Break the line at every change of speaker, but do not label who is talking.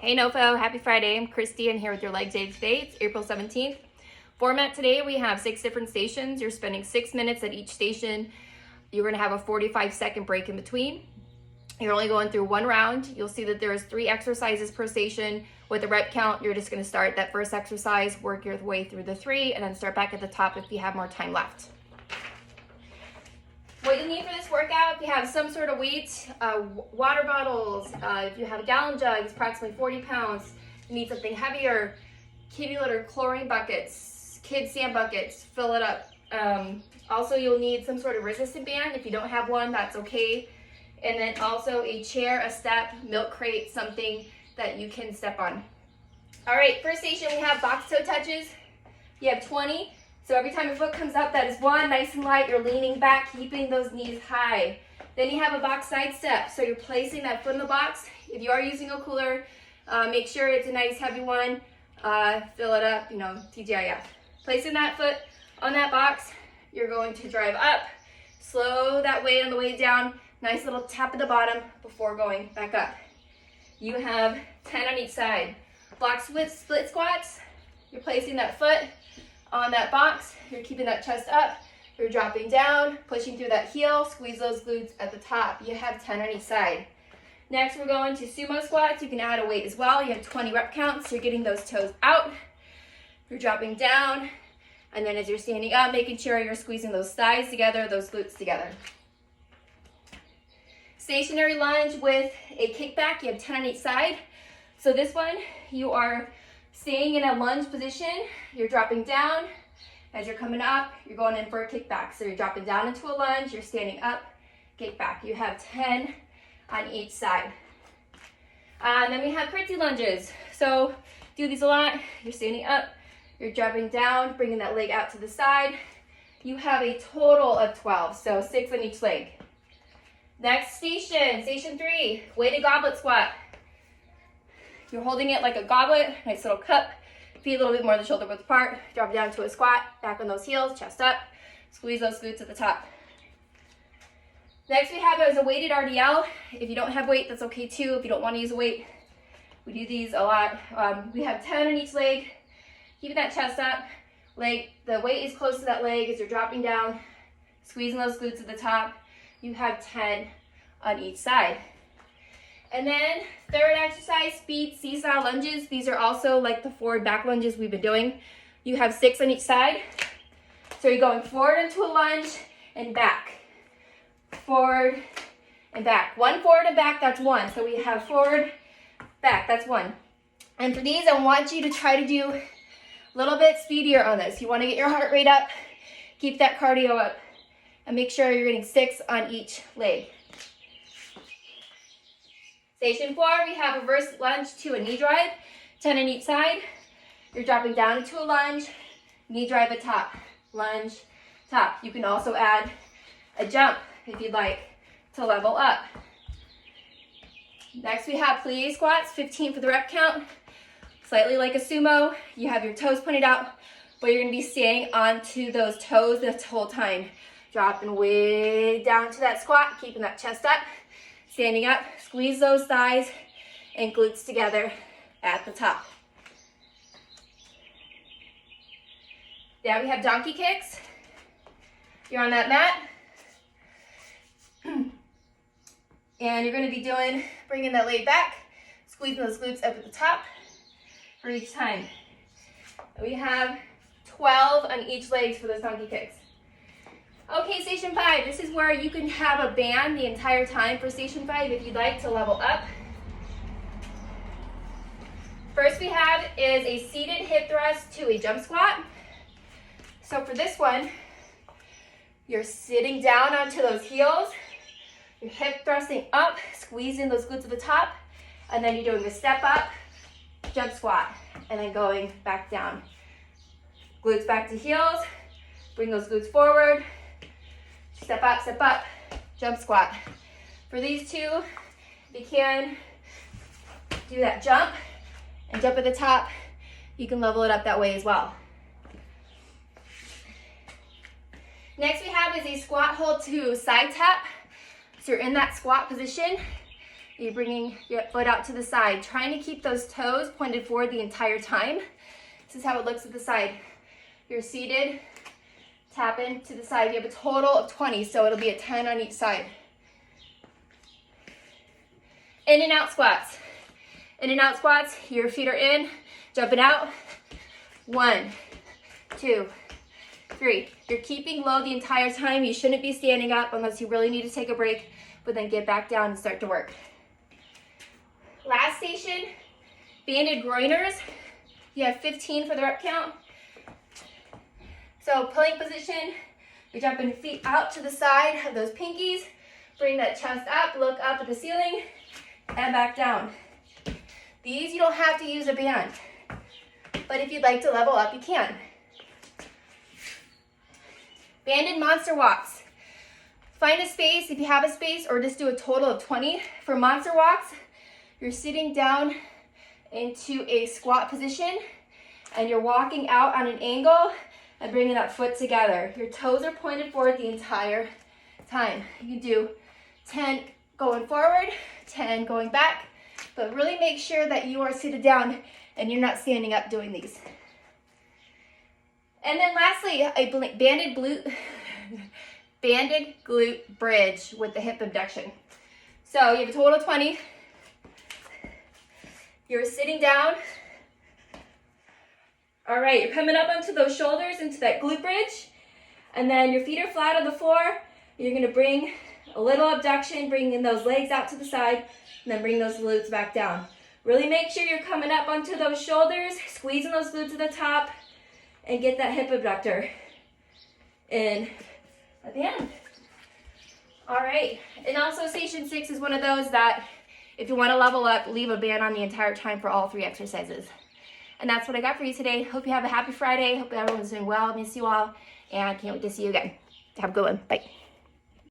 Hey NoFo, happy Friday. I'm Christy. I'm here with your leg day today. It's April 17th. Format today, we have 6 different stations. You're spending 6 minutes at each station. You're gonna have a 45-second break in between. You're only going through 1 round. You'll see that there's 3 exercises per station. With a rep count, you're just gonna start that first exercise, work your way through the 3, and then start back at the top if you have more time left. What you need for this workout, if you have some sort of weight, water bottles, if you have a gallon jug, it's approximately 40 pounds. You need something heavier, kitty litter, chlorine buckets, kid sand buckets, fill it up. Also, you'll need some sort of resistant band. If you don't have one, that's okay. And then also a chair, a step, milk crate, something that you can step on. All right, first station, we have box toe touches. You have 20. So every time your foot comes up, that is 1, nice and light. You're leaning back, keeping those knees high. Then you have a box side step. So you're placing that foot in the box. If you are using a cooler, make sure it's a nice heavy one. Fill it up, TGIF. Placing that foot on that box, you're going to drive up. Slow that weight on the way down. Nice little tap at the bottom before going back up. You have 10 on each side. Block split squats. You're placing that foot on that box, you're keeping that chest up, you're dropping down, pushing through that heel, squeeze those glutes at the top. You have 10 on each side. Next, we're going to sumo squats. You can add a weight as well. You have 20 rep counts. You're getting those toes out. You're dropping down, and then as you're standing up, making sure you're squeezing those thighs together, those glutes together. Stationary lunge with a kickback. You have 10 on each side. So this one, you are staying in a lunge position, you're dropping down. As you're coming up, you're going in for a kickback. So you're dropping down into a lunge, you're standing up, kickback. You have 10 on each side. And then we have curtsy lunges. So do these a lot. You're standing up, you're dropping down, bringing that leg out to the side. You have a total of 12, so 6 on each leg. Next station, station 3, weighted goblet squat. You're holding it like a goblet, nice little cup, feet a little bit more than shoulder width apart, drop it down to a squat, back on those heels, chest up, squeeze those glutes at the top. Next we have as a weighted RDL. If you don't have weight, that's okay too. If you don't want to use a weight, we do these a lot. We have 10 on each leg, keeping that chest up, the weight is close to that leg as you're dropping down, squeezing those glutes at the top. You have 10 on each side. And then third exercise, speed seesaw lunges. These are also like the forward back lunges we've been doing. You have 6 on each side. So you're going forward into a lunge and back. Forward and back. 1 forward and back, that's 1. So we have forward, back, that's 1. And for these, I want you to try to do a little bit speedier on this. You want to get your heart rate up, keep that cardio up, and make sure you're getting 6 on each leg. Station 4, we have reverse lunge to a knee drive, 10 on each side. You're dropping down into a lunge, knee drive at top, lunge, top. You can also add a jump if you'd like to level up. Next we have plie squats, 15 for the rep count. Slightly like a sumo, you have your toes pointed out, but you're gonna be staying onto those toes this whole time. Dropping way down to that squat, keeping that chest up. Standing up, squeeze those thighs and glutes together at the top. Now we have donkey kicks. You're on that mat. And you're going to be bringing that leg back, squeezing those glutes up at the top for each time. We have 12 on each leg for those donkey kicks. Okay, station 5, this is where you can have a band the entire time for station 5 if you'd like to level up. First we have is a seated hip thrust to a jump squat. So for this one, you're sitting down onto those heels, your hip thrusting up, squeezing those glutes at the top, and then you're doing a step up, jump squat, and then going back down. Glutes back to heels, bring those glutes forward, step up, jump squat. For these 2, if you can do that jump and jump at the top, you can level it up that way as well. Next we have is a squat hold to side tap. So you're in that squat position. You're bringing your foot out to the side, trying to keep those toes pointed forward the entire time. This is how it looks at the side. You're seated, tapping to the side. You have a total of 20, so it'll be a 10 on each side. In and out squats. In and out squats, your feet are in, jumping out. 1, 2, 3. You're keeping low the entire time. You shouldn't be standing up unless you really need to take a break, but then get back down and start to work. Last station, banded groiners. You have 15 for the rep count. So plank position, you're jumping your feet out to the side, have those pinkies, bring that chest up, look up at the ceiling, and back down. These you don't have to use a band, but if you'd like to level up, you can. Banded monster walks. Find a space if you have a space, or just do a total of 20. For monster walks, you're sitting down into a squat position and you're walking out on an angle and bringing that foot together. Your toes are pointed forward the entire time. You can do 10 going forward, 10 going back, but really make sure that you are seated down and you're not standing up doing these. And then lastly, a banded glute bridge with the hip abduction. So you have a total of 20. You're sitting down. All right, you're coming up onto those shoulders into that glute bridge. And then your feet are flat on the floor. You're gonna bring a little abduction, bringing those legs out to the side, and then bring those glutes back down. Really make sure you're coming up onto those shoulders, squeezing those glutes to the top, and get that hip abductor in at the end. All right, and also station 6 is one of those that if you want to level up, leave a band on the entire time for all 3 exercises. And that's what I got for you today. Hope you have a happy Friday. Hope everyone's doing well. Miss you all, and can't wait to see you again. Have a good one. Bye.